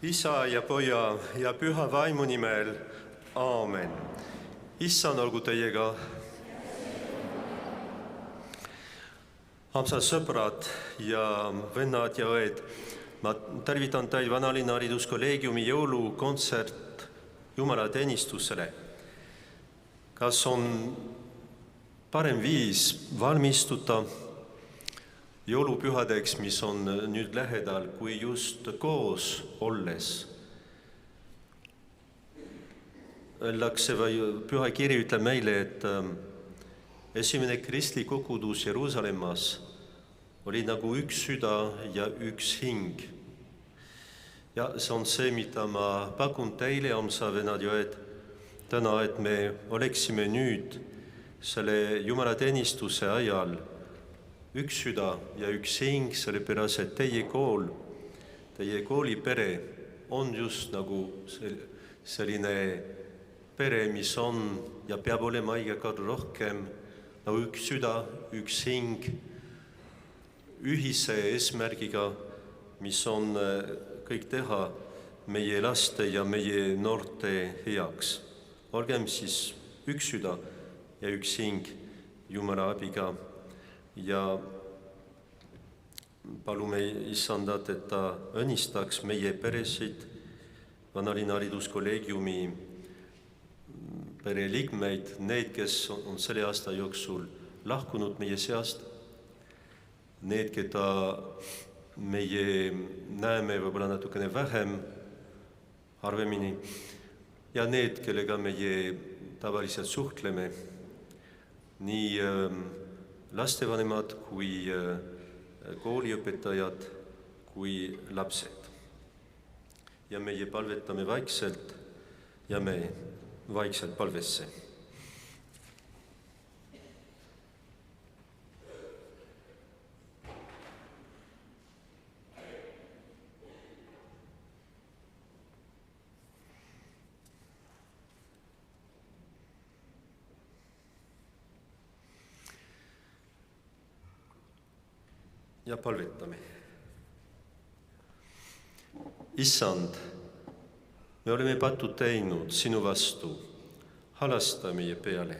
Isa ja Poja ja Püha Vaimu nimel. Aamen. Issand olgu teiega. Armsad sõbrad ja vennad ja õed, ma tervitan teid Vanalinna hariduskolleegiumi jõulukontsert jumalateenistusele. Kas on parem viis valmistuda jõulupühadeks, mis on nüüd lähedal, kui just koos olles? Öeldakse või pühakiri ütleb meile, et esimene kristlik kogudus Jeruusalemmas oli nagu üks süda ja üks hing. Ja see on see, mida ma pakun teile, armsad vennad ja õed, täna, et me oleksime nüüd selle jumalateenistuse ajal üks süda ja üks hing, sellepärast et teie kool, teie koolipere on just nagu selline pere, mis on ja peab olema iga kord rohkem nagu üks süda, üks hing, ühise eesmärgiga, mis on kõik teha meie laste ja meie noorte heaks. Olgem siis üks süda ja üks hing Jumala abiga ja palume Issandat, et ta õnnistaks meie peresid, Vanalinna hariduskolleegiumi pereliikmeid, need, kes on selle aasta jooksul lahkunud meie seast, need, keda meie näeme võib-olla natukene vähem, harvemini, ja need, kellega meie tavaliselt suhtleme, nii lastevanemad kui kooliõpetajad kui lapsed. Ja meie palvetame vaikselt ja me vaikselt palvesse. Ja palvetame. Issand, me oleme pattu teinud sinu vastu, halasta meie peale.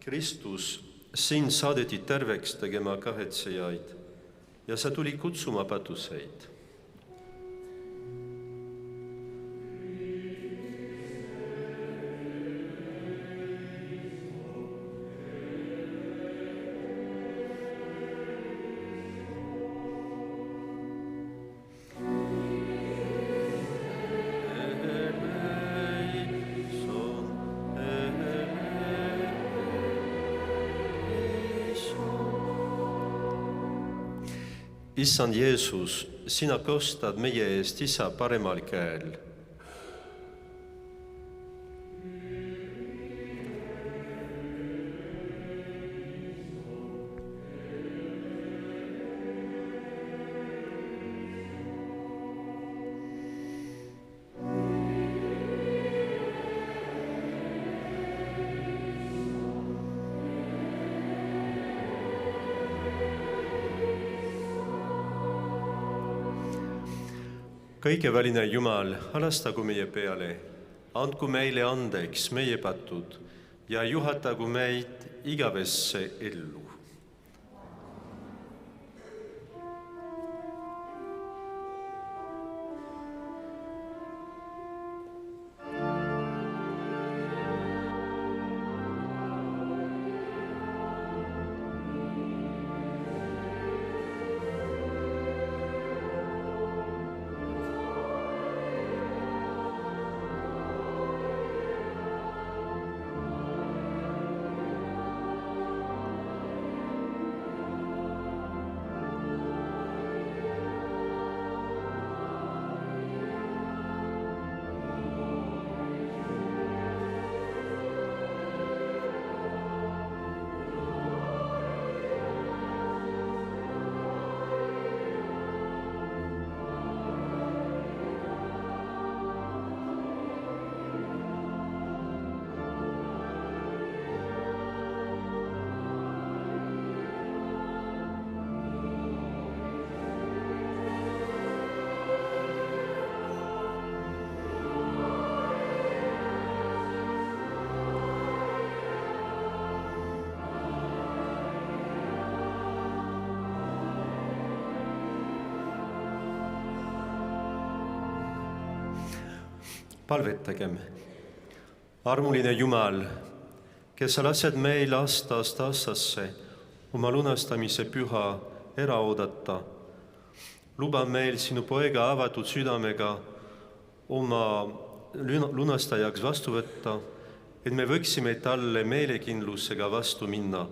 Kristus, sind saadeti terveks tegema kahetsejaid ja sa tuli kutsuma patuseid. Issand Jeesus, sina kostad meie eest Isa paremal käel. Kõigeväline Jumal, halastagu meie peale, andku meile andeks meie patud ja juhatagu meid igavesse ellu. Palvetagem. Armuline Jumal, kes sa lased meil aastast aastasse oma lunastamise püha ära oodata, luba meil sinu poega avatud südamega oma lunastajaks vastu võtta, et me võiksime talle meelekindlusega vastu minna,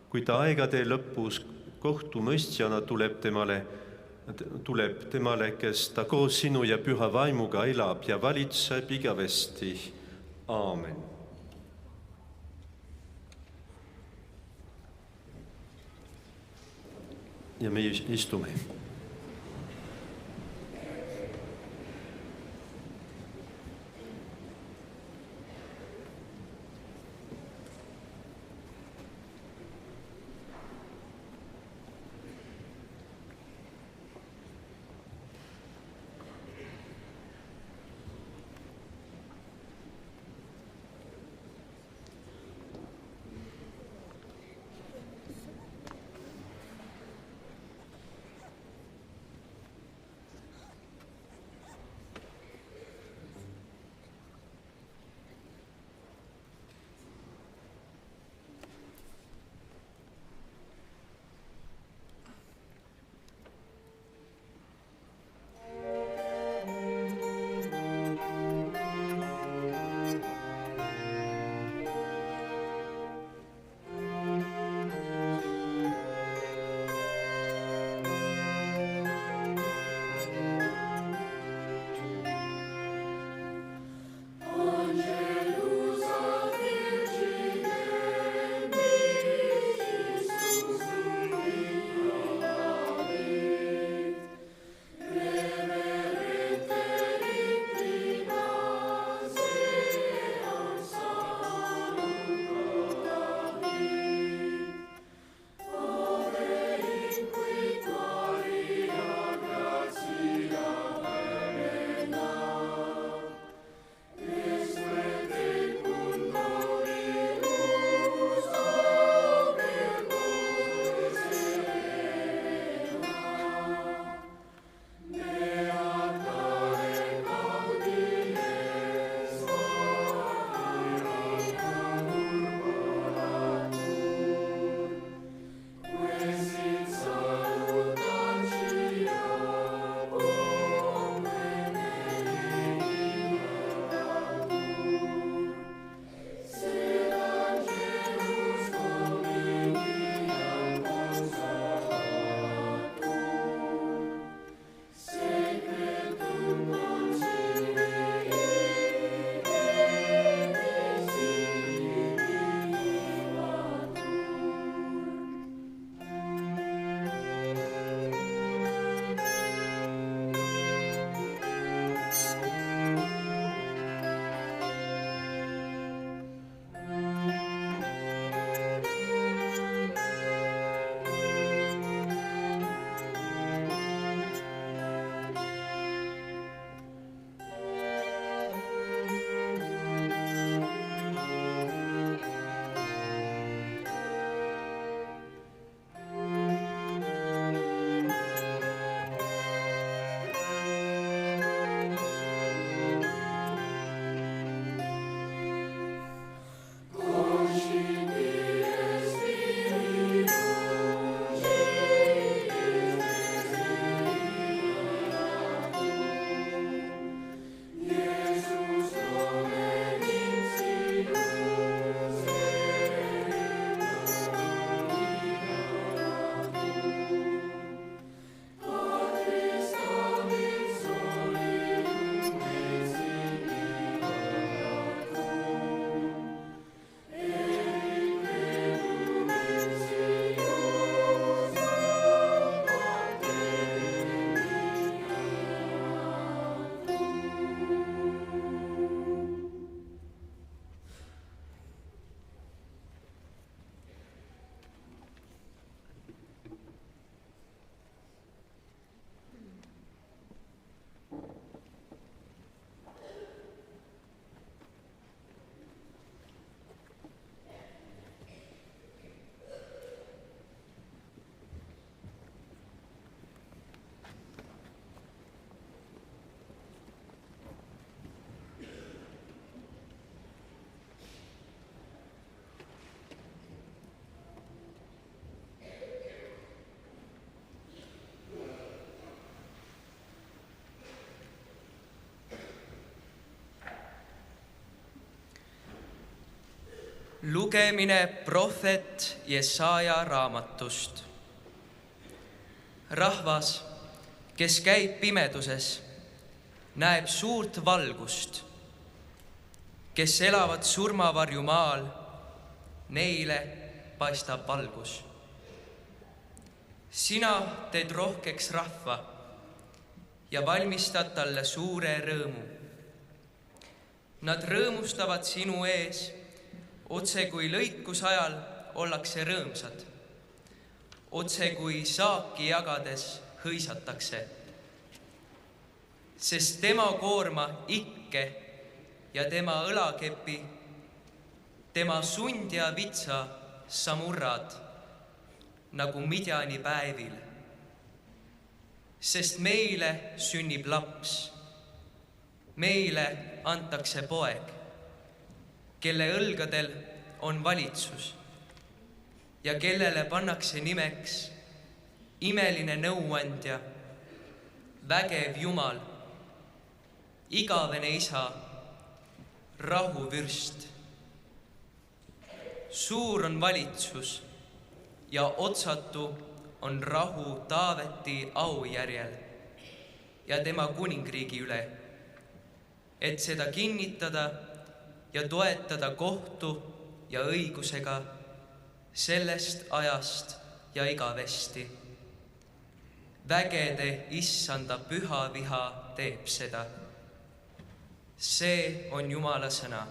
kui ta aegade lõpus kohtumõistjana tuleb temale, kes ta koos sinu ja püha vaimuga elab ja valitseb igavesti. Aamen. Ja me istume. Lugemine prohvet Jesaja raamatust. Rahvas, kes käib pimeduses, näeb suurt valgust. Kes elavad surmavarju maal, neile paistab valgus. Sina teed rohkeks rahva ja valmistad talle suure rõõmu. Nad rõõmustavad sinu ees, otse kui lõikusajal ollakse rõõmsad, otse kui saaki jagades hõisatakse. Sest tema koorma ikke ja tema õlakepi, tema sund ja vitsa sa murrad, nagu Midjani päevil. Sest meile sünnib laps, meile antakse poeg, kelle õlgadel on valitsus ja kellele pannakse nimeks imeline nõuandja, vägev Jumal, igavene isa, rahuvürst. Suur on valitsus ja otsatu on rahu Taaveti aujärjel ja tema kuningriigi üle, et seda kinnitada ja toetada kohtu ja õigusega sellest ajast ja igavesti. Vägede issanda püha viha teeb seda. See on Jumala sõna.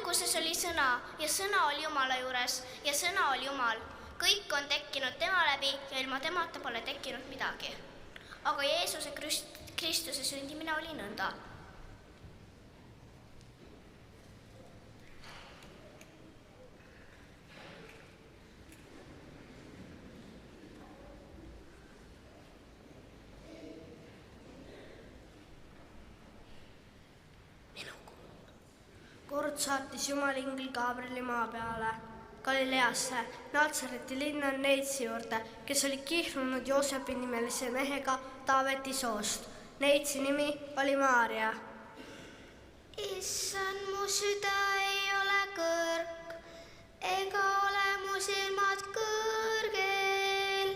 alguses oli sõna ja sõna oli Jumala juures ja sõna oli Jumal. Kõik on tekkinud tema läbi ja ilma temata pole tekkinud midagi. Aga Jeesuse Kristuse sündimine oli nõnda. Kord saatis Jumal ingli Gabrieli maa peale Galileasse, Natsareti linna Neitsi juurde, kes oli kihlunud Joosepi nimelise mehega Taaveti soost. Neitsi nimi oli Maaria. Issand, mu süda ei ole kõrg, ega ole mu silmad kõrgel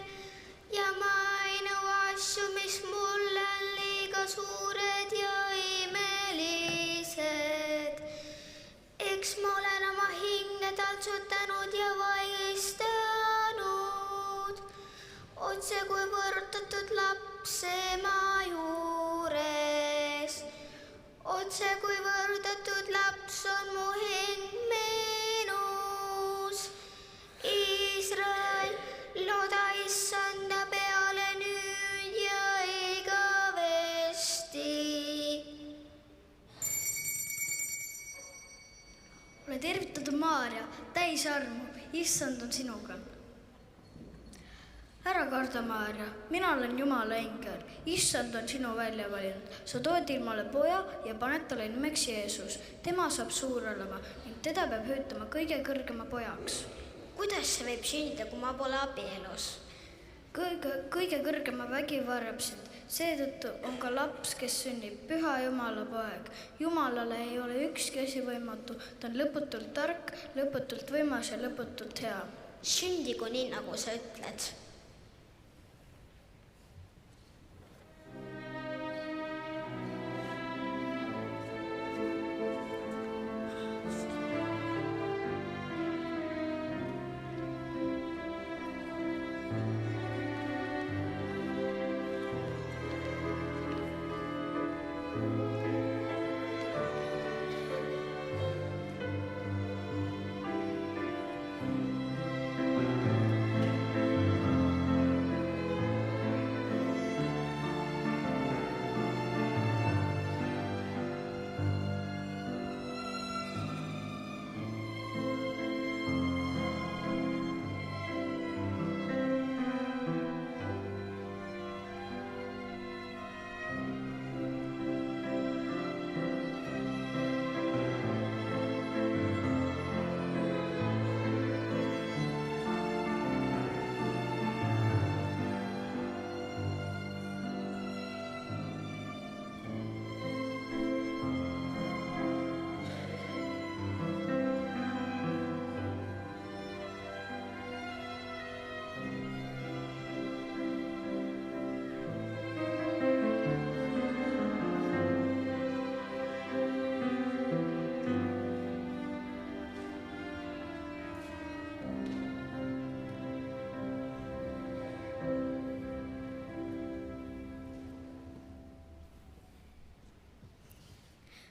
ja ma ei nõua asju, mis mulle on liiga suured ja imelised. Eks ma olen oma hinge taltsutanud ja vaigistanud, otse kui võõrutatud laps ema juures. Otse kui võõrutatud laps on mu hing meenus. Iisrael, looda Issanda peale nüüd ja igavesti. Ole tervitatud Maaria, täis armu, Issand on sinuga. Ära karda, Maaria, mina olen Jumala engel, Issand on sinu välja valinud. Sa tood ilmale poja ja paned talle nimeks Jeesus. Tema saab suur olema ning teda peab hüütama kõige kõrgema pojaks. Kuidas see võib sündida, kui ma pole abielus? Kõige kõrgema vägi varjab sind. Seetõttu on ka laps, kes sünnib, püha Jumala poeg. Jumalale ei ole ükski asi võimatu. Ta on lõputult tark, lõputult võimas ja lõputult hea. Sündigu nii, nagu sa ütled.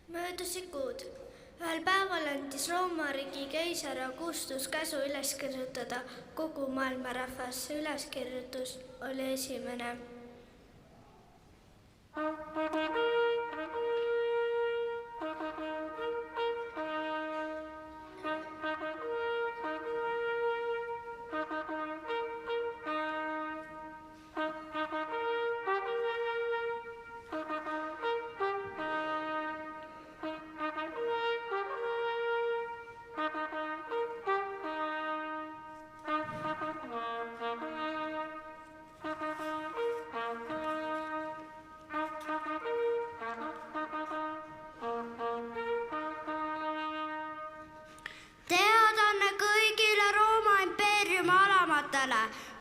Möödusid kuud. Ühel päeval andis Rooma riigi keiser Augustus käsu üles kirjutada kogu maailma rahvas. See üleskirjutus oli esimene.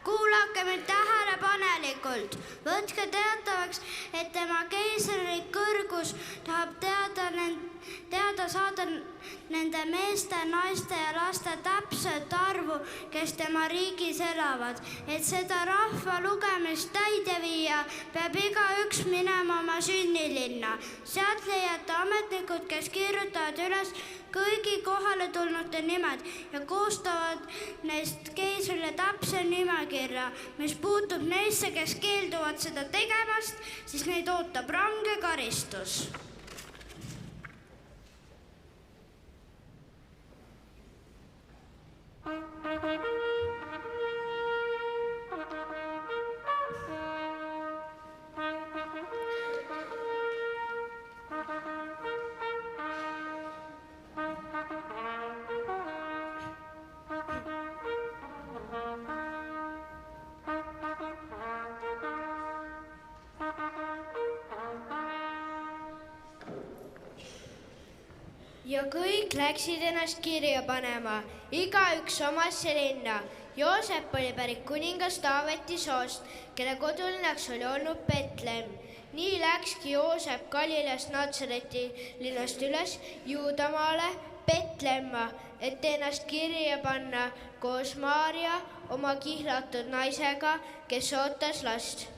Kuulake mind tähelepanelikult. Võtke teatavaks, et tema keisrlik kõrgus tahab teada saada nende meeste, naiste ja laste täpset arvu, kes tema riigis elavad. Et seda rahva lugemist täide viia, peab igaüks minema oma sünnilinna. Sealt leiate ametnikud, kes kirjutavad üles kõigi kohale tulnute nimed ja koostavad neist keisrile täpse nimekirja. Mis puutub neisse, kes keelduvad seda tegemast, siis neid ootab range karistus. Ja kõik läksid ennast kirja panema, igaüks omasse linna. Joosep oli pärit kuningast Taaveti soost, kelle kodulinnaks oli olnud Betlehem. Nii läkski Joosep Galileast Natsareti linnast üles Juudamaale Betlemma, et ennast kirja panna koos Maarja, oma kihlatud naisega, kes ootas last.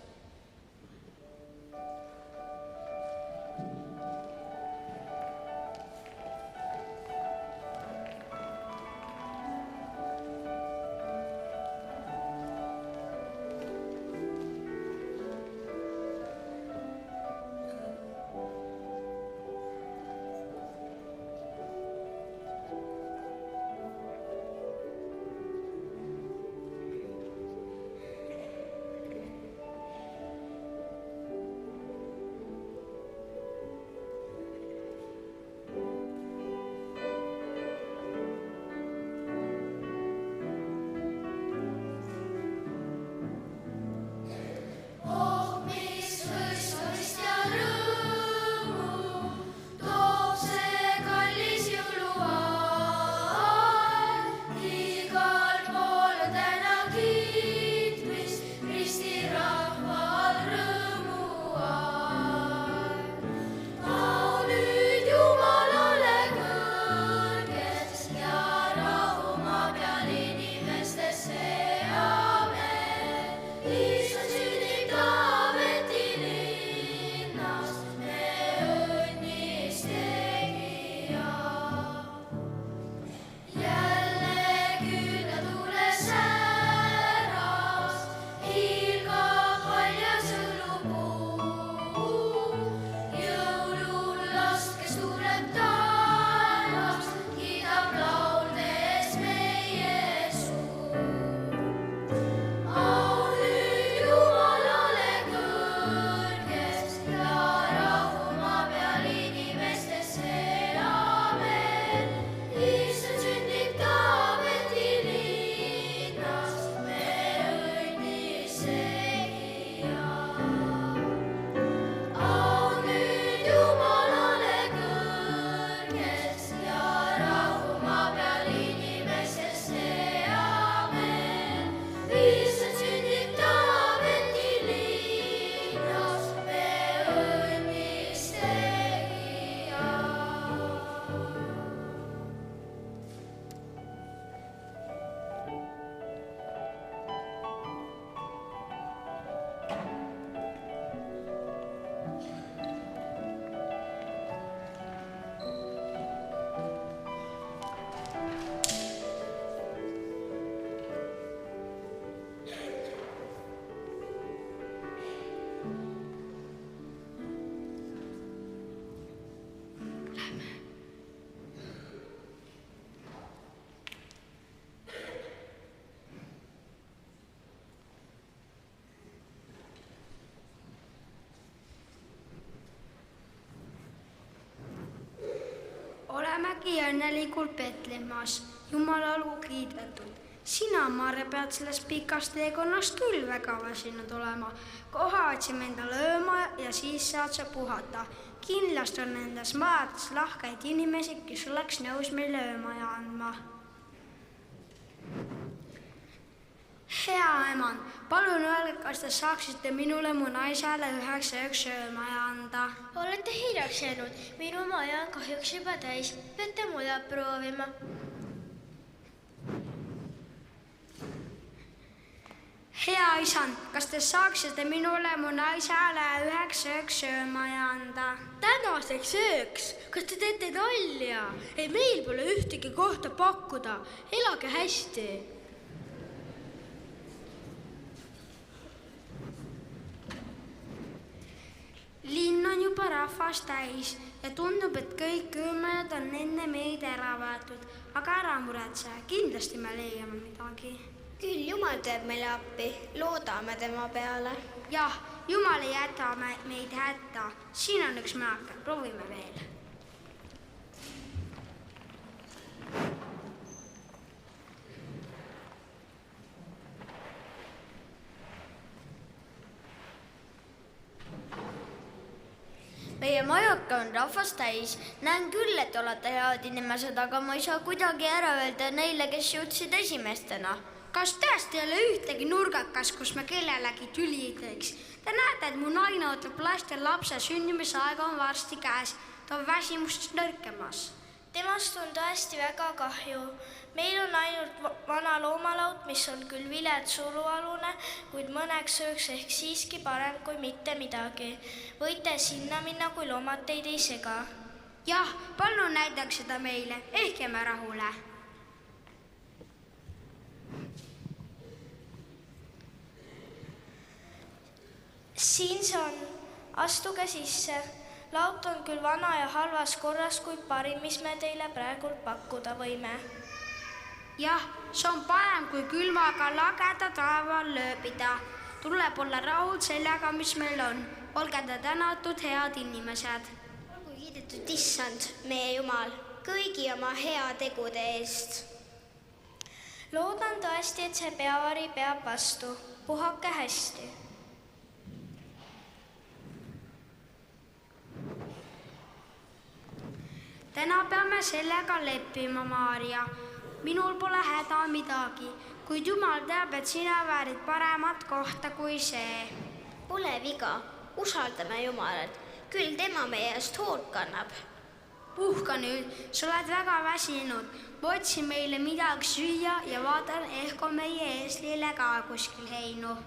Olemegi õnnelikult Betlemmas, Jumala lugu kiidetud. Sina, Maarja, pead sellest pikast teekonnast küll väga väsinud olema. Koha otsime endale ööma ja siis saad sa puhata. Kindlasti on nendes majades lahkeid inimesi, kes oleks nõus meile öömaja andma. Hea emand, palun öelge, kas te saaksite minule mu naisele 9 söömaja anda? Olete hiljaks jäänud, minu maja on kahjuks juba täis, peate mujal proovima. Hea isand, kas te saaksite minule mu naisele 9 söömaja anda? Tänaseks ööks, kas te teete nalja? Ei, meil pole ühtegi kohta pakkuda, elage hästi. Linn on juba rahvast täis ja tundub, et kõik õõmajad on enne meid ära võetud, aga ära muretse, kindlasti me leiame midagi. Küll Jumal teeb meile appi, loodame tema peale. Jah, Jumal ei jäta meid hätta. Siin on üks mäake, proovime veel. Meie majaka on rahvast täis. Näen küll, et olete head inimesed, aga ma ei saa kuidagi ära öelda neile, kes jõudsid esimestena. Kas tõesti ei ole ühtegi nurgakas, kus me kellelegi tüli ei teeks? Te näete, et mu naine ootab lastel lapse sünnimisaega on varsti käes. Ta on väsimust nõrkemas. Temast on tõesti väga kahju. Meil on ainult vana loomalaud, mis on küll vilets surualune, kuid mõneks ööks ehk siiski parem kui mitte midagi. Võite sinna minna, kui loomad teid ei sega. Jah, palun näidaks seda meile, ehk jääme rahule. Siin see on. Astuge sisse. Laut on küll vana ja halvas korras, kuid parim, mis me teile praegu pakkuda võime. Jah, see on parem kui külmaga lageda taeval lööbida. Tuleb olla rahul sellega, mis meil on. Olge te tänatud head inimesed. Olgu kiidetud issand, meie Jumal, kõigi oma hea tegude eest. Loodan tõesti, et see peavari peab vastu. Puhake hästi. Täna peame sellega leppima, Maarja. Minul pole häda midagi, kuid Jumal teab, et sina väärid paremat kohta kui see. Pole viga, usaldame Jumalat, küll tema meie eest hoolt kannab. Puhka nüüd, sa oled väga väsinud. Ma otsin meile midagi süüa ja vaatan, ehk on meie eeslile ka kuskil heinu.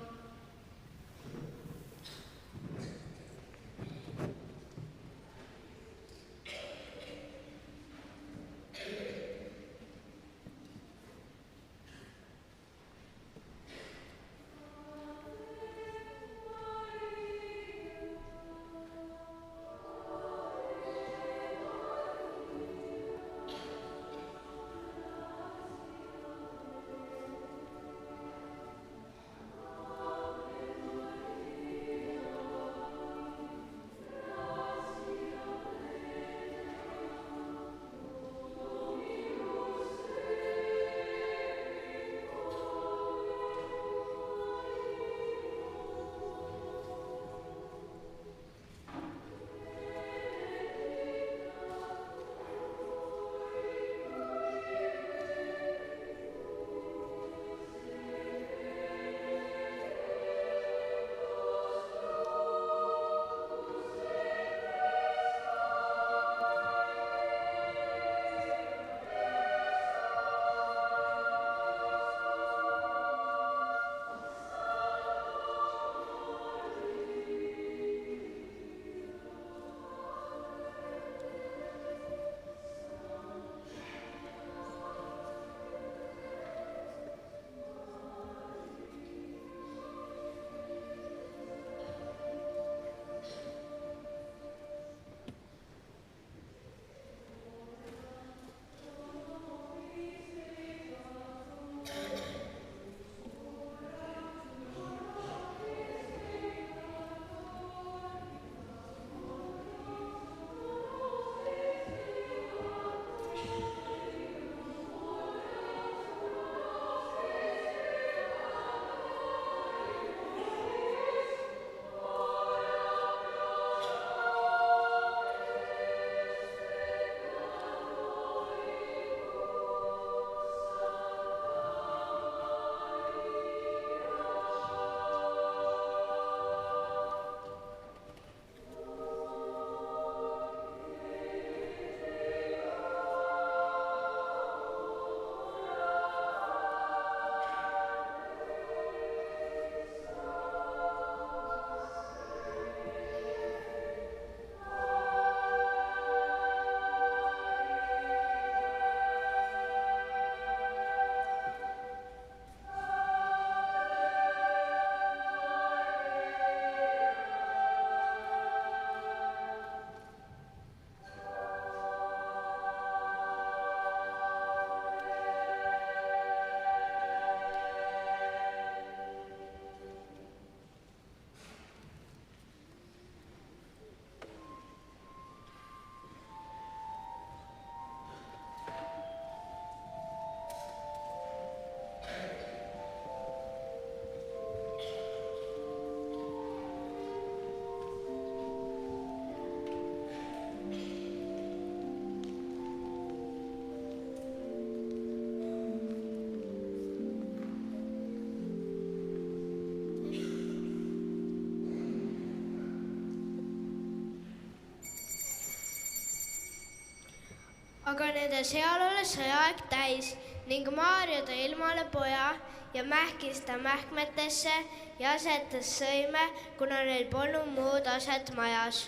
aga nende sealole sai aeg täis ning Maarja tõi ilmale poja ja mähkis ta mähkmetesse ja asetas sõime, kuna neil polnud muud aset majas.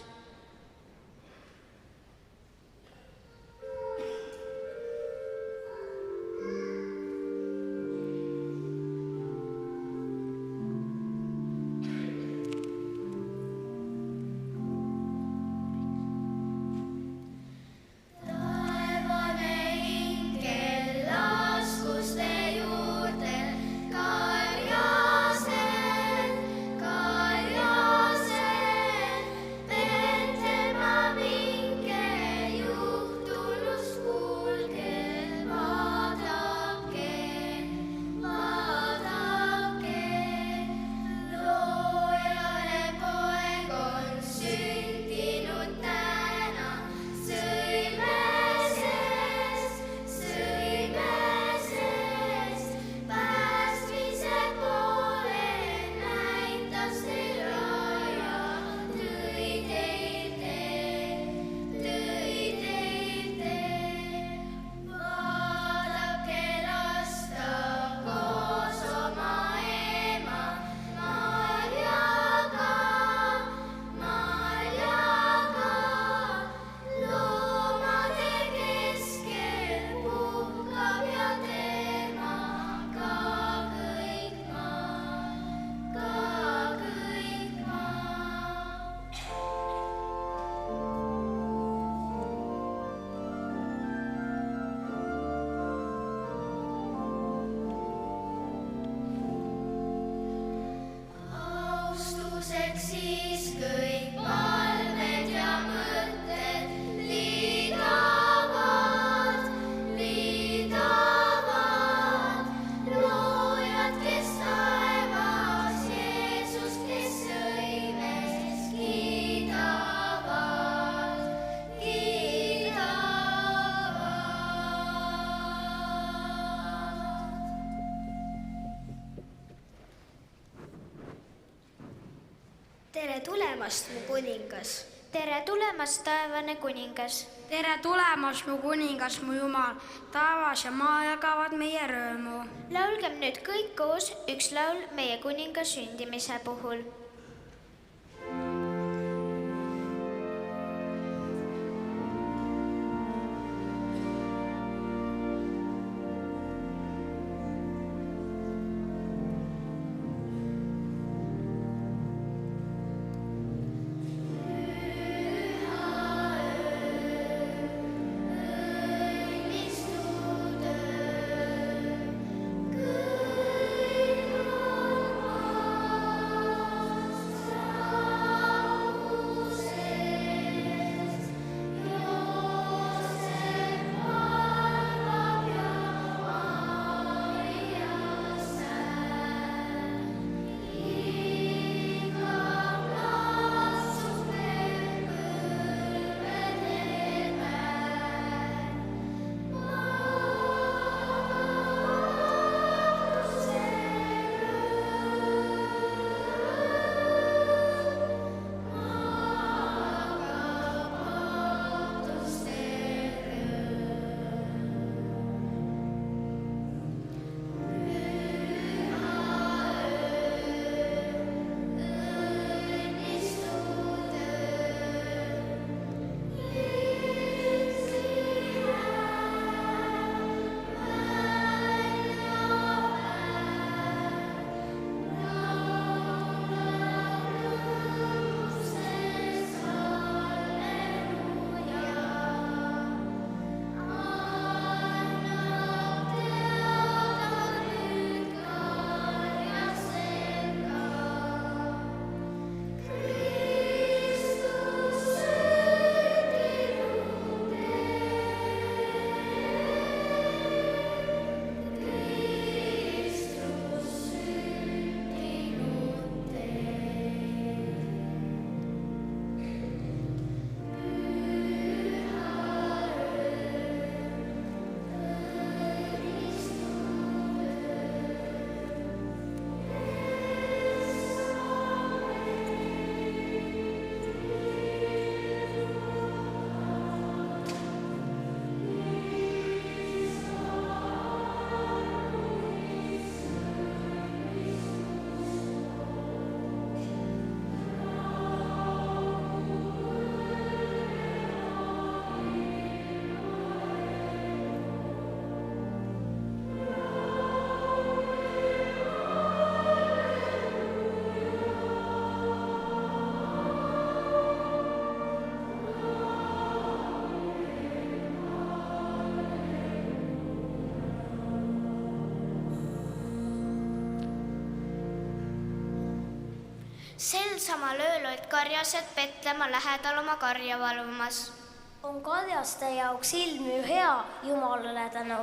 Tere tulemast, mu kuningas! Tere tulemast, taevane kuningas! Tere tulemast, mu kuningas, mu Jumal! Taevas ja maa jagavad meie rõõmu. Laulgem nüüd kõik koos üks laul meie kuninga sündimise puhul. Sel samal ööl olid karjased Petlemma lähedal oma karja valvamas. On karjaste jaoks ilm ju hea, Jumalale tänu.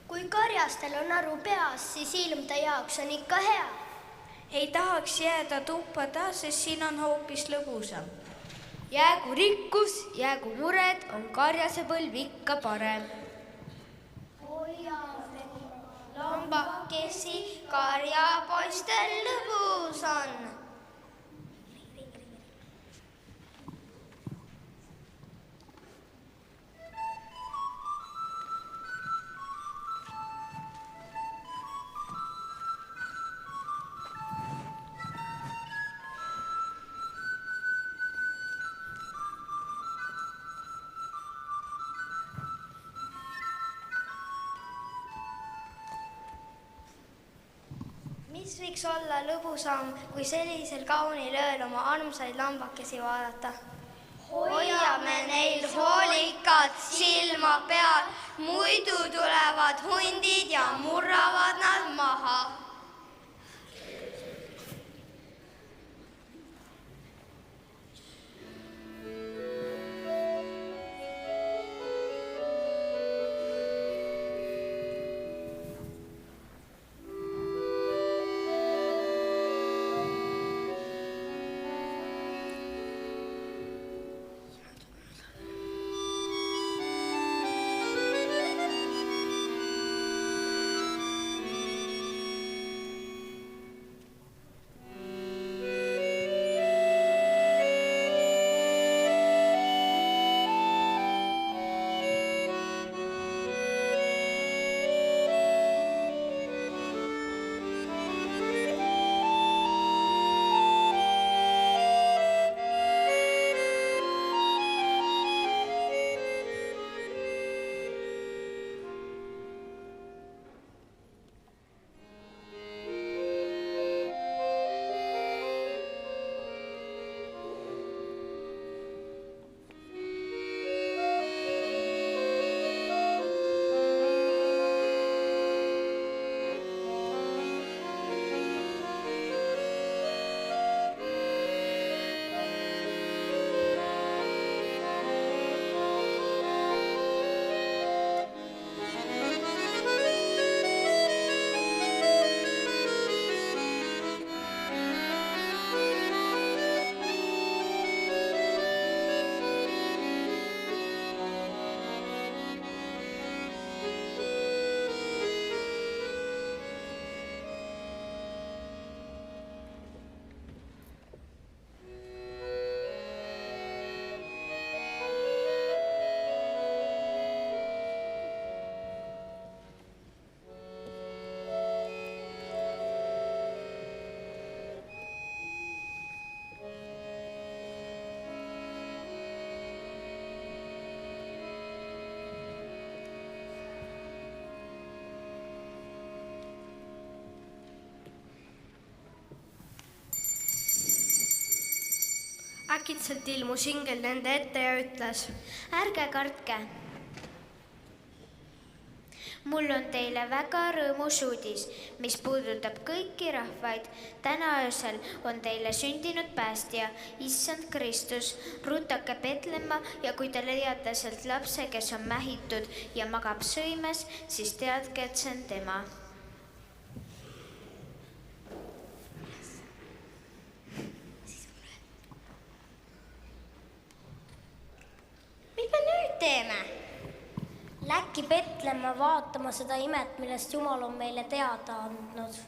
Kui karjastel on aru peas, siis ilm ta jaoks on ikka hea. Ei tahaks jääda tuppada, sest siin on hoopis lõbusam. Jäägu rikkus, jäägu mured, on karjase põlv ikka parem. Lombakesi karjapoistel lõbus on. Mis võiks olla lõbusam, kui sellisel kaunil ööl oma armsaid lambakesi vaadata? Hoiame neil hoolikad silma peal, muidu tulevad hundid ja murravad nad maha. Äkitselt ilmus ingel nende ette ja ütles: Ärge kartke. Mul on teile väga rõõmus uudis, mis puudutab kõiki rahvaid. Täna öösel on teile sündinud päästja, Issand Kristus. Rutake Petlemma ja kui te leiate sealt lapse, kes on mähitud ja magab sõimes, siis teadke, et see on tema. Läkki Petlemma vaatama seda imet, millest Jumal on meile teada andnud.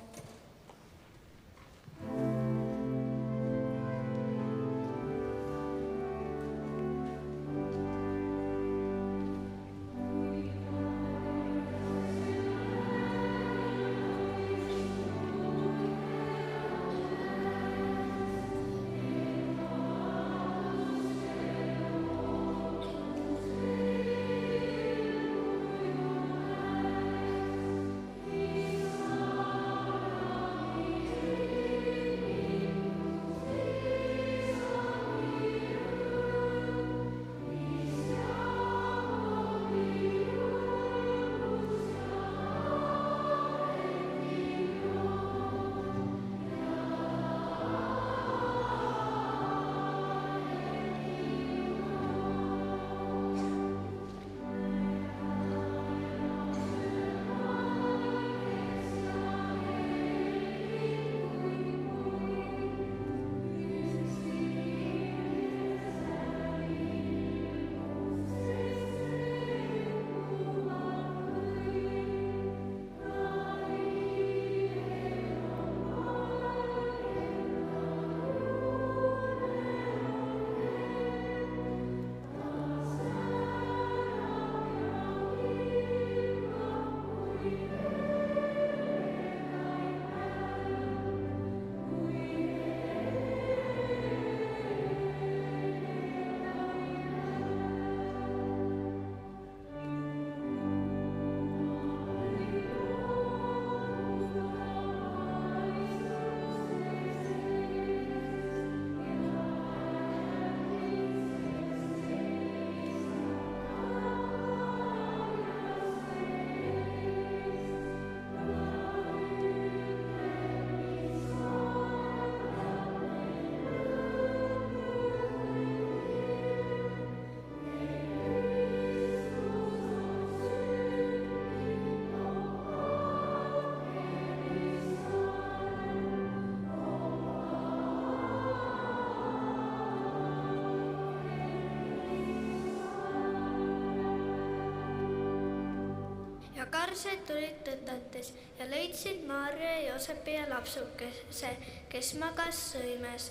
karsed tulid tõtates ja leidsid Maarja ja Joosepi ja lapsukese, kes magas sõimes.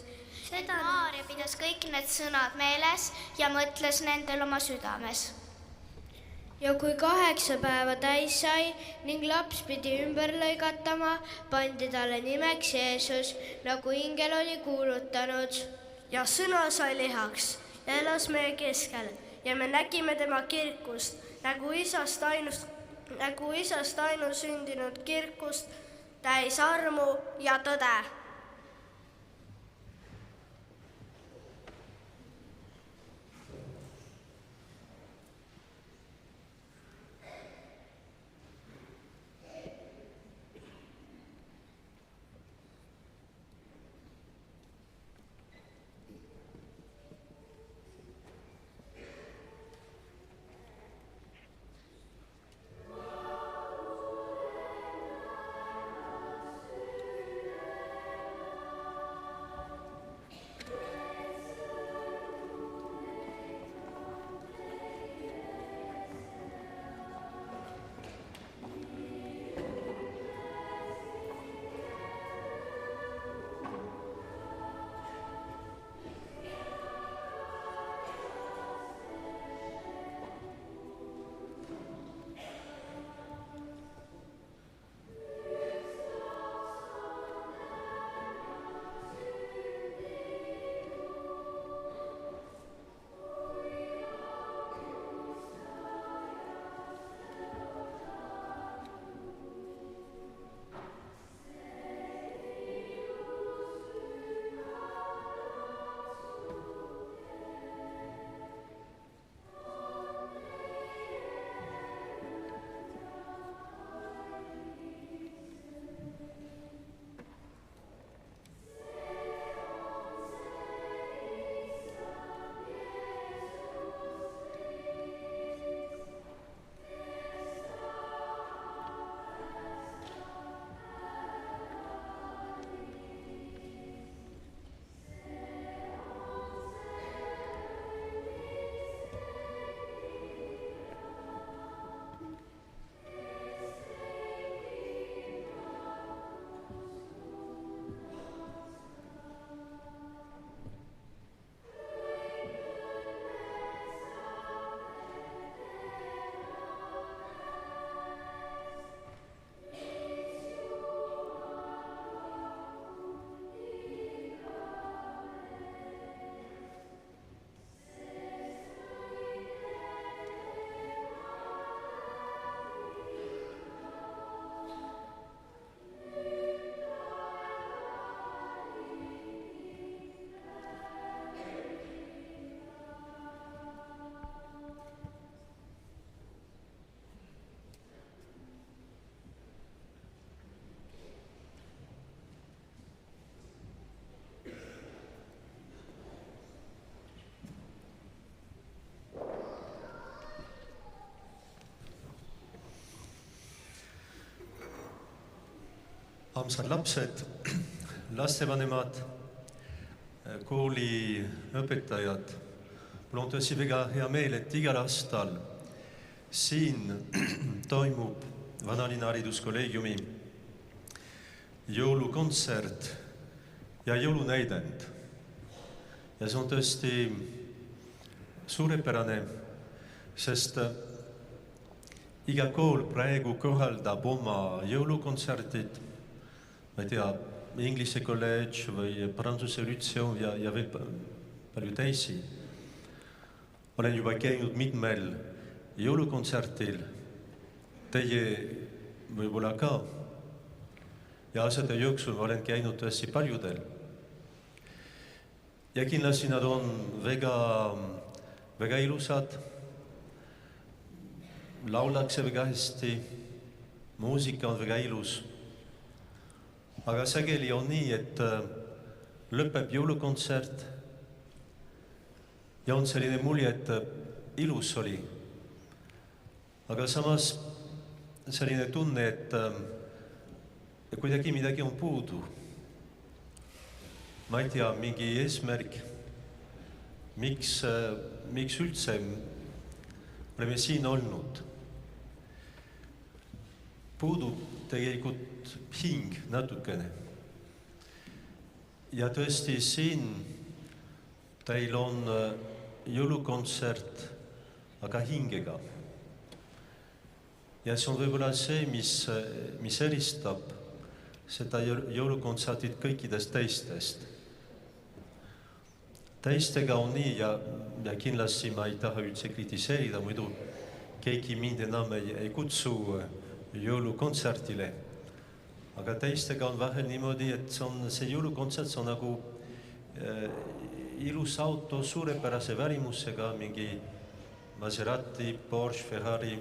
Maarja pidas kõik need sõnad meeles ja mõtles nendel oma südames. Ja kui 8 päeva täis sai ning laps pidi ümber lõigatama, pandi talle nimeks Jeesus, nagu ingel oli kuulutanud. Ja sõna sai lihaks ja elas meie keskel ja me nägime tema kirkust, nagu isast ainusündinud kirkust, täis armu ja tõde. Armsad lapsed, lastevanemad, kooliõpetajad, mul on tõesti väga hea meel, et igal aastal siin toimub Vanalinna hariduskolleegiumi jõulukontsert ja jõulunäidend. Ja see on tõesti suurepärane, sest iga kool praegu korraldab oma jõulukontserdid, ma ei tea, Inglise kolledž või Prantsuse lütseum ja veel palju teisi. Olen juba käinud mitmel jõulukontsertil, teie võib-olla ka. Ja aastate jooksul olen käinud tõesti paljudel. Ja kindlasti nad on väga ilusad, lauldakse väga hästi, muusika on väga ilus. Aga sageli on nii, et lõpeb jõulukontsert ja on selline mulje, et ilus oli. Aga samas selline tunne, et kuidagi midagi on puudu. Ma ei tea, mingi eesmärk, miks üldse oleme siin olnud. puudub tegelikult hing natukene. Ja tõesti siin teil on jõulukontsert, aga hingega. Ja see on võib-olla see, mis eristab seda jõulukontsertit kõikidest teistest. Teistega on nii ja kindlasti ma ei taha üldse kritiseerida, muidu keegi mind enam ei kutsu jõulukontsertile. Aga teistega on vahel niimoodi, et see jõulukontsert on nagu ilus auto suurepärase välimusega, mingi Maserati, Porsche, Ferrari,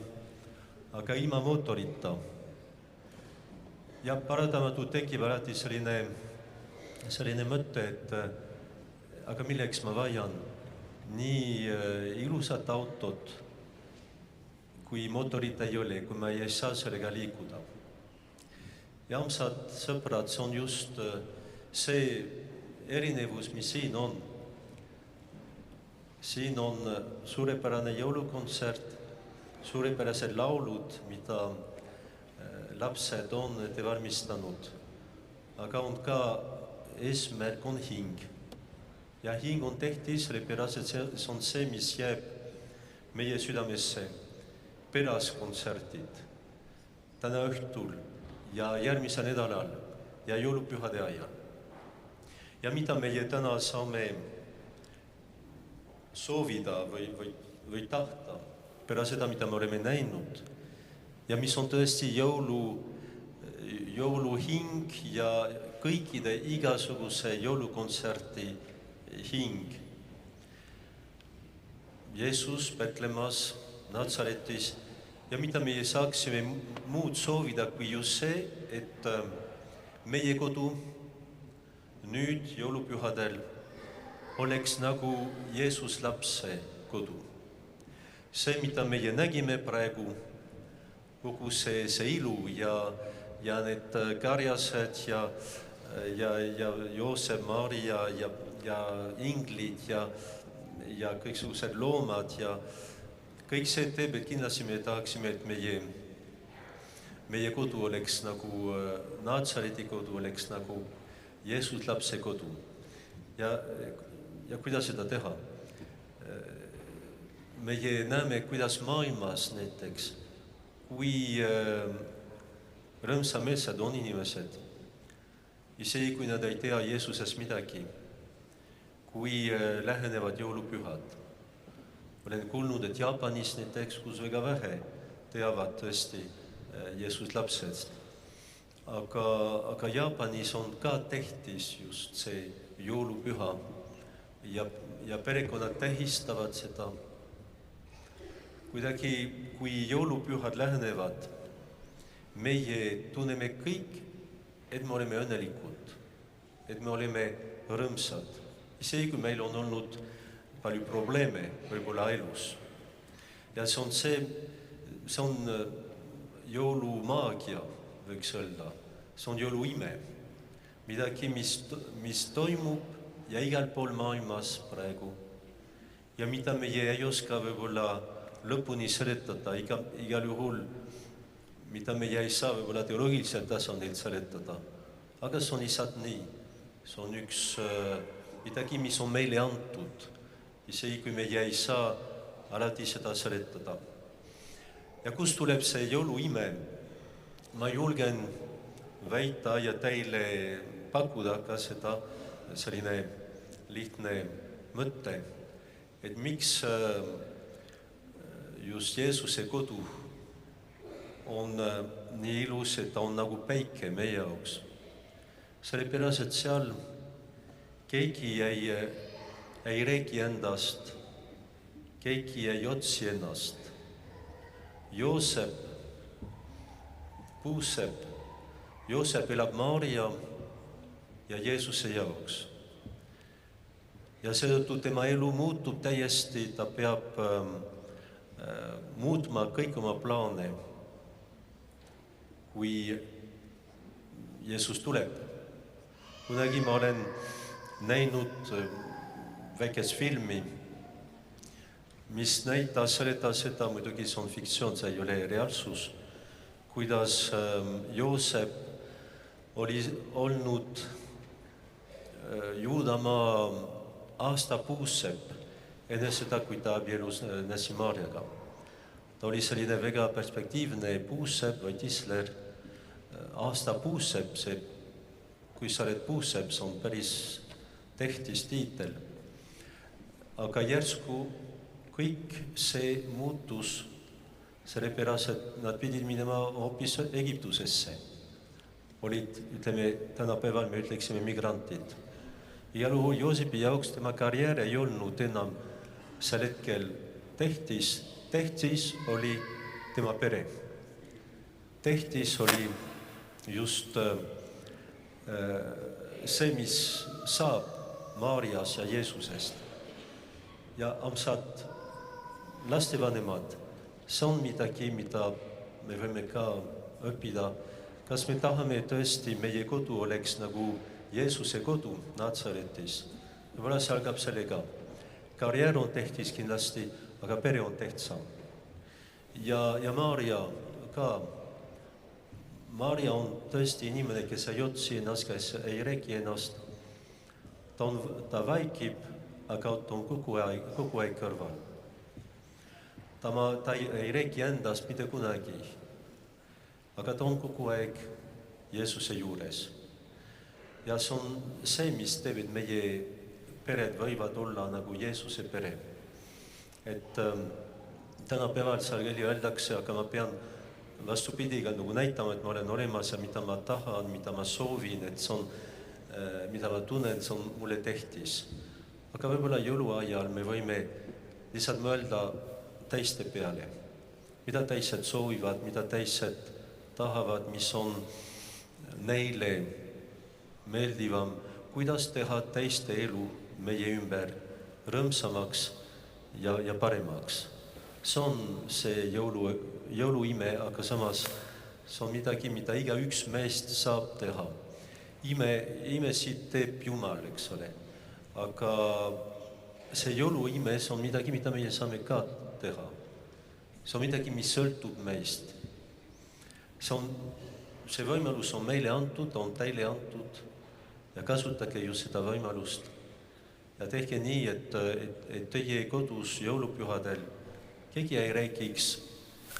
aga ilma mootorita. Ja paratamatult tekib alati selline mõte, et aga milleks ma vajan nii ilusat autot, kui mootorit ei ole, kui ma ei saa sellega liikuda. Ja armsad sõbrad, see on just see erinevus, mis siin on. Siin on suurepärane jõulukontsert, suurepärased laulud, mida lapsed on ette valmistanud. Aga on ka eesmärk on hing. Ja hing on tähtis, sellepärast, et see on see, mis jääb meie südamesse. Pärast kontserdid, täna õhtul ja järgmisel nädalal ja jõulupühade ajal. Ja mida meie täna saame soovida või tahta pärast seda, mida me oleme näinud. Ja mis on tõesti jõuluhing ja kõikide igasuguse jõulukontserti hing. Jeesus Betlemas, Natsaretis ja mida meie saaksime muud soovida kui just see, et meie kodu nüüd jõulupühadel oleks nagu Jeesus lapse kodu. See, mida meie nägime praegu, kogu see ilu ja need karjased ja Joosep, Maria ja inglid ja kõiksugused loomad ja kõik see teeb, et kindlasti me tahaksime, et meie kodu oleks nagu Natsareti kodu, oleks nagu Jeesus lapse kodu. Ja kuidas seda teha? Meie näeme, kuidas maailmas näiteks, kui rõõmsameelsed on inimesed, isegi kui nad ei tea Jeesusest midagi, kui lähenevad jõulupühad. Olen kuulnud, et Jaapanis näiteks, kus väga vähe teavad tõesti Jeesus lapsest. Aga Jaapanis on ka tähtis just see jõulupüha ja perekonnad tähistavad seda. Kuidagi, kui jõulupühad lähenevad, meie tunneme kõik, et me oleme õnnelikud, et me oleme rõõmsad. Isegi kui meil on olnud palju probleeme võib-olla elus. Ja see on jõulumaagia, võiks öelda. See on jõuluime. Midagi, mis toimub ja igal pool maailmas praegu. Ja mida meie ei oska võib-olla lõpuni seletada, igal juhul, mida meie ei saa võib-olla teoloogiliselt tasandil seletada. Aga see on lihtsalt nii. See on üks midagi, mis on meile antud. Isegi kui meie ei saa alati seda seletada. Ja kust tuleb see jõuluime? Ma julgen väita ja teile pakkuda ka seda selline lihtne mõte, et miks just Jeesuse kodu on nii ilus, et ta on nagu päike meie jaoks. Sellepärast, et seal keegi ei räägi endast, keegi ei otsi ennast. Joosep elab Maria ja Jeesuse jaoks. Ja seetõttu tema elu muutub täiesti, ta peab muutma kõik oma plaane, kui Jeesus tuleb. Kunagi ma olen näinud väikest filmi, mis näitas, seletas seda, muidugi see on fiktsioon, see ei ole reaalsus, kuidas Joosep oli olnud Juudamaa aastapuusepp enne seda, kui ta abielus Nessi Maarjaga. Ta oli selline väga perspektiivne puusepp või tisler, aastapuusepp, kui sa oled puusepp, see on päris tähtis tiitel. Aga järsku kõik see muutus sellepärast, et nad pidid minema hoopis Egiptusesse. Olid, ütleme, tänapäeval me ütleksime migrantid. Igal juhul Joosepi jaoks tema karjäär ei olnud enam sel hetkel tähtis oli tema pere. Tähtis oli just see, mis saab Maarjas ja Jeesusest. Ja amsad lastevanemad, see on midagi, mida me võime ka õppida. Kas me tahame tõesti, meie kodu oleks nagu Jeesuse kodu Natsaretis? Võib-olla see algab sellega. Karjäär on tähtis kindlasti, aga pere on tähtsam. Ja Maarja ka. Maarja on tõesti inimene, kes ei otsi ennast, kes ei räägi ennast. Ta vaikib, aga ta on kogu aeg kõrval. Ta ei räägi endast mitte kunagi, aga ta on kogu aeg Jeesuse juures. Ja see on see, mis teeb, et meie pered võivad olla nagu Jeesuse pere. Et tänapäeval seal öeldakse, aga ma pean vastupidiga nagu näitama, et ma olen olemas ja mida ma tahan, mida ma soovin, et see on, mida ma tunnen, see on mulle tähtis. Aga võib-olla jõuluajal me võime lihtsalt mõelda teiste peale. Mida teised soovivad, mida teised tahavad, mis on neile meeldivam, kuidas teha teiste elu meie ümber rõõmsamaks ja paremaks. See on see jõuluime, aga samas see on midagi, mida iga üks meest saab teha. Imesid teeb Jumal, eks ole. Aga see jõuluime, see on midagi, mida meie saame ka teha. See on midagi, mis sõltub meist. See võimalus on meile antud, on teile antud ja kasutage ju seda võimalust. Ja tehke nii, et teie kodus jõulupühadel keegi ei räägiks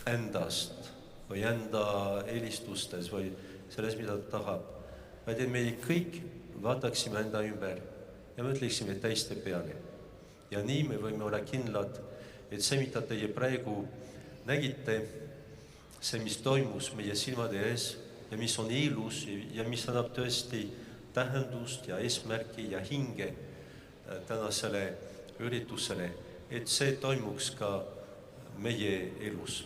endast või enda eelistustes või selles, mida ta tahab. Vaid et me kõik vaataksime enda ümber ja mõtleksime teiste peale. Ja nii me võime olla kindlad, et see, mida teie praegu nägite, see, mis toimus meie silmade ees ja mis on ilus ja mis annab tõesti tähendust ja eesmärki ja hinge tänasele üritusele, et see toimuks ka meie elus.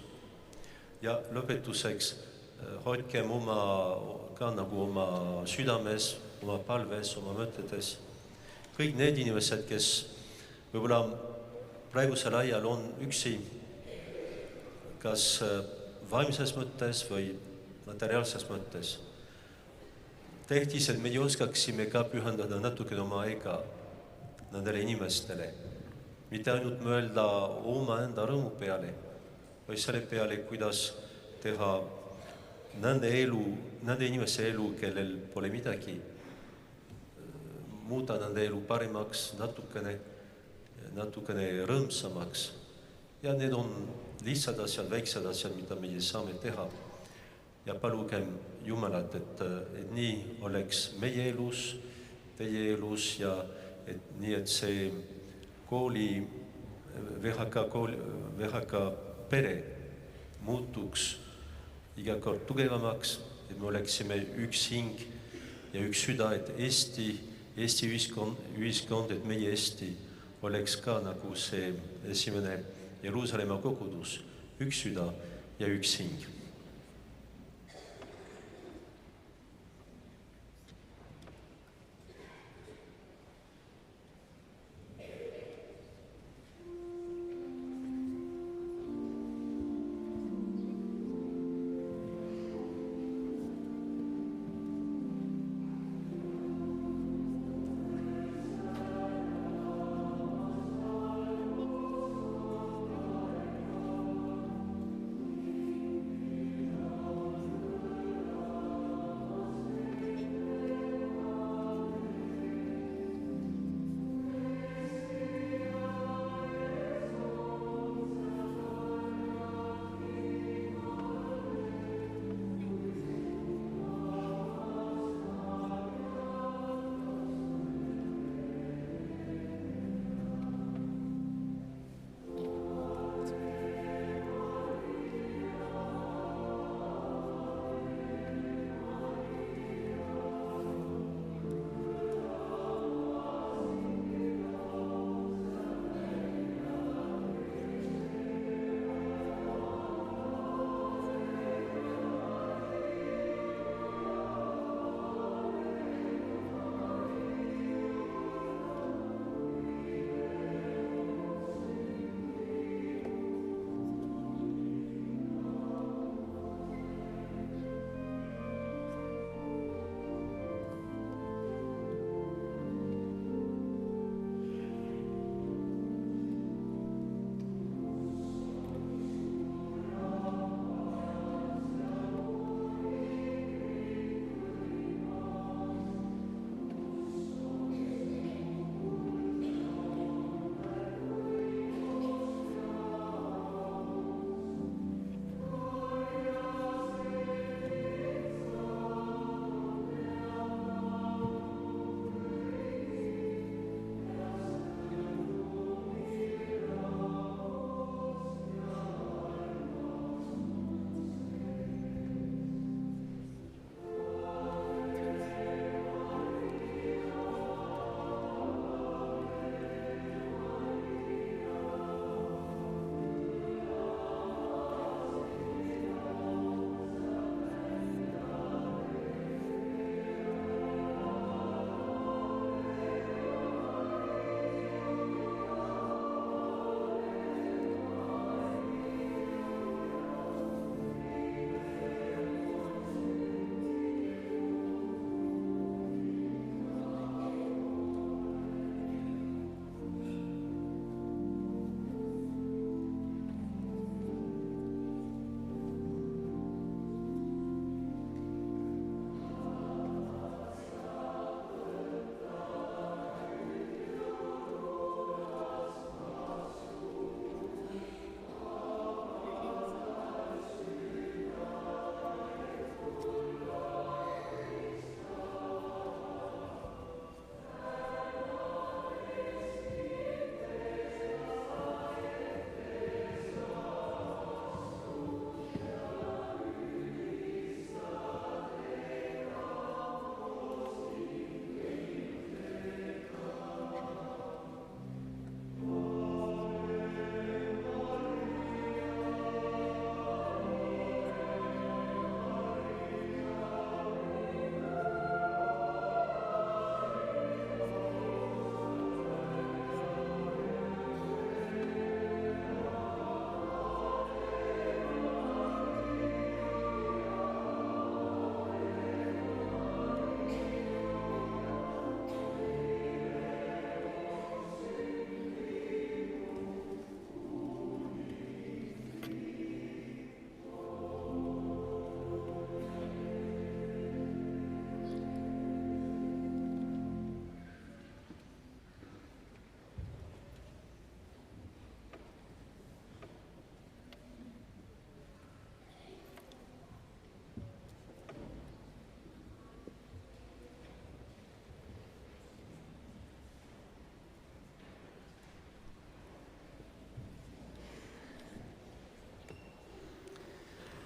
Ja lõpetuseks hoidkem ka nagu oma südames, oma palves, oma mõtetes. Kõik need inimesed, kes võib-olla praegusel ajal on üksi, kas vaimses mõttes või materiaalses mõttes. Tähtis, et me oskaksime ka pühendada natuke oma aega nendele inimestele. Mitte ainult mõelda oma enda rõõmu peale, või selle peale, kuidas teha nende inimese elu, kellel pole midagi, muuta nende elu paremaks, natukene rõõmsamaks. Ja need on lihtsad asjad, väiksed asjad, mida meie saame teha. Ja palugem Jumalat, et nii oleks meie elus, teie elus ja nii, et see VHK pere muutuks iga kord tugevamaks, et me oleksime üks hing ja üks süda, et Eesti ühiskond, et meie Eesti oleks ka nagu see esimene Jeruusalemma kogudus, üks süda ja üks hing.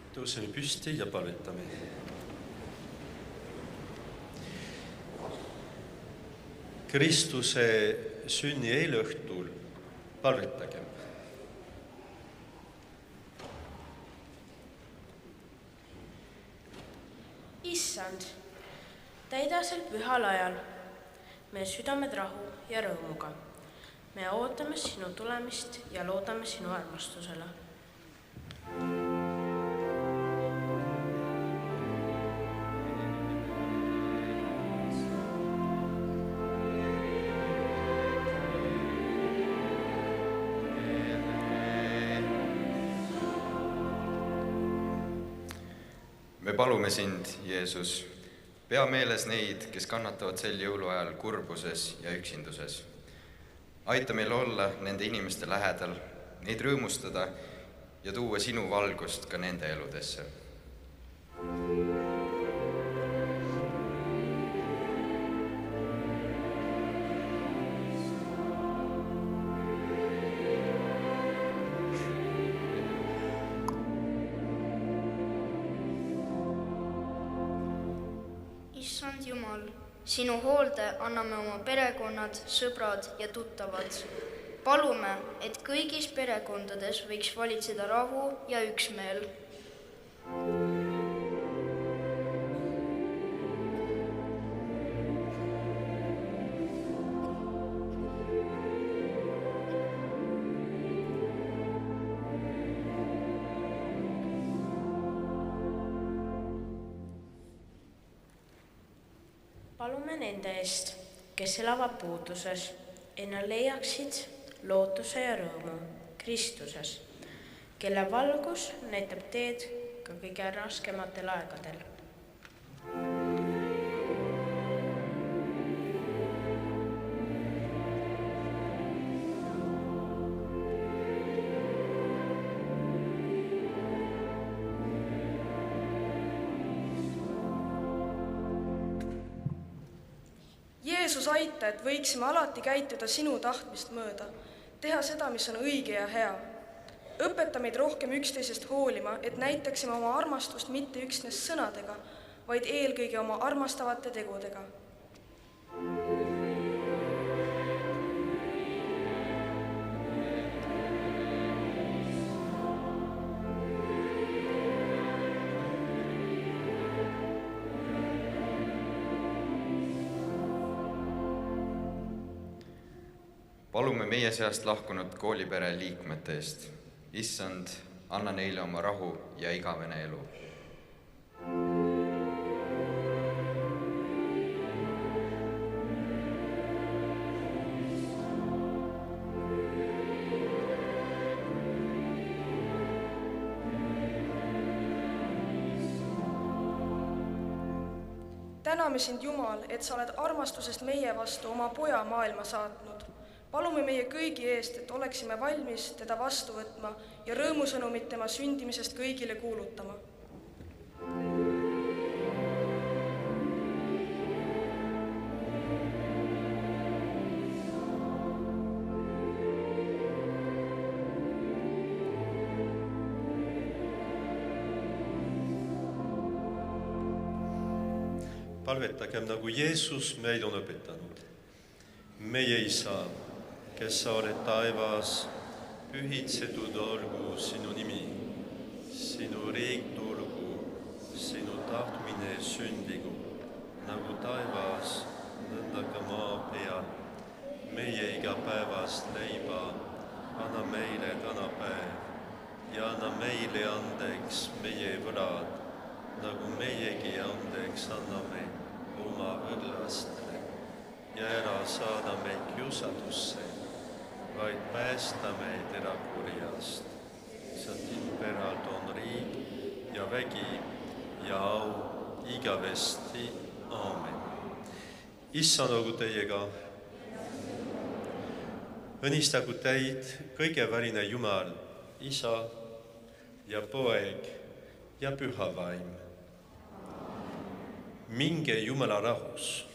Tõuseme püsti ja palvetame. Kristuse sünni eelõhtul palvetagem. Issand, täida sel pühal ajal meie südamed rahu ja rõõmuga. Me ootame sinu tulemist ja loodame sinu armastusele. Me palume sind, Jeesus, pea meeles neid, kes kannatavad sel jõuluajal kurbuses ja üksinduses. Aita meil olla nende inimeste lähedal, neid rõõmustada ja tuua sinu valgust ka nende eludesse. Issand Jumal, sinu hoolde anname oma perekonnad, sõbrad ja tuttavad. Palume, et kõigis perekondades võiks valitseda rahu ja üksmeel. Palume nende eest, kes elavad puuduses, et nad leiaksid lootuse ja rõõmu Kristuses, kelle valgus näitab teed ka kõige raskematel aegadel. Jeesus, aita, et võiksime alati käituda sinu tahtmist mööda, teha seda, mis on õige ja hea. Õpeta meid rohkem üksteisest hoolima, et näitaksime oma armastust mitte üksnes sõnadega, vaid eelkõige oma armastavate tegudega. Palume meie seast lahkunud koolipere liikmete eest. Issand, anna neile oma rahu ja igavene elu. Täname sind, Jumal, et sa oled armastusest meie vastu oma poja maailma saatnud. Palume meie kõigi eest, et oleksime valmis teda vastu võtma ja rõõmusõnumit tema sündimisest kõigile kuulutama. Palvetagem nagu Jeesus meil on õpetanud. Meie Isa, kes sa oled taevas, pühitsetud olgu sinu nimi, sinu riik tulgu, sinu tahtmine sündigu, nagu taevas, nõnda ka maa peal. Meie igapäevast leiba anna meile tänapäev ja anna meile andeks meie võlad, nagu meiegi andeks anname oma võlastele ja ära saada meid kiusatusse, vaid päästa meid erakurjast. Sest sinu päralt on riik ja vägi ja au igavesti. Aamen. Issand olgu teiega. Õnnistagu teid kõigeväline Jumal, Isa ja Poeg ja Püha Vaim. Minge Jumala rahus.